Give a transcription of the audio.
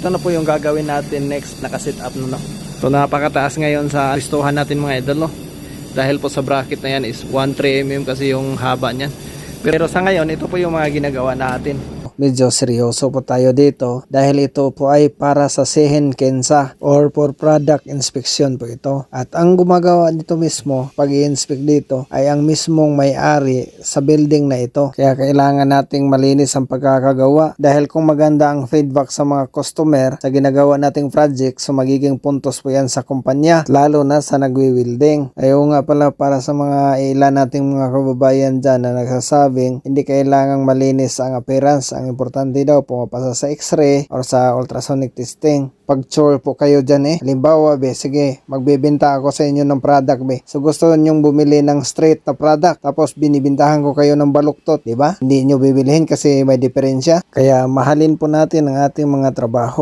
ito na po yung gagawin natin next, nakasit up na. So napakataas ngayon sa listuhan natin mga idol, no? Dahil po sa bracket na yan is 13mm kasi yung haba niyan. Pero sa ngayon, ito po yung mga ginagawa natin. Medyo seryoso po tayo dito dahil ito po ay para sa Sehen Kensa or for product inspection po ito. At ang gumagawa nito mismo pag i-inspect dito ay ang mismong may-ari sa building na ito. Kaya kailangan nating malinis ang pagkakagawa dahil kung maganda ang feedback sa mga customer sa ginagawa nating project, so magiging puntos po yan sa kumpanya, lalo na sa nagwi-welding. Ayaw nga pala para sa mga ilan nating mga kababayan dyan na nagsasabing hindi kailangang malinis ang appearance. Ang importante daw pumapasa sa x-ray or sa ultrasonic testing. Pag sure po kayo dyan halimbawa sige, magbebenta ako sa inyo ng product so gusto nyong bumili ng straight na product tapos binibintahan ko kayo ng baluktot, di ba? Hindi nyo bibilihin kasi may diferensya. Kaya mahalin po natin ang ating mga trabaho.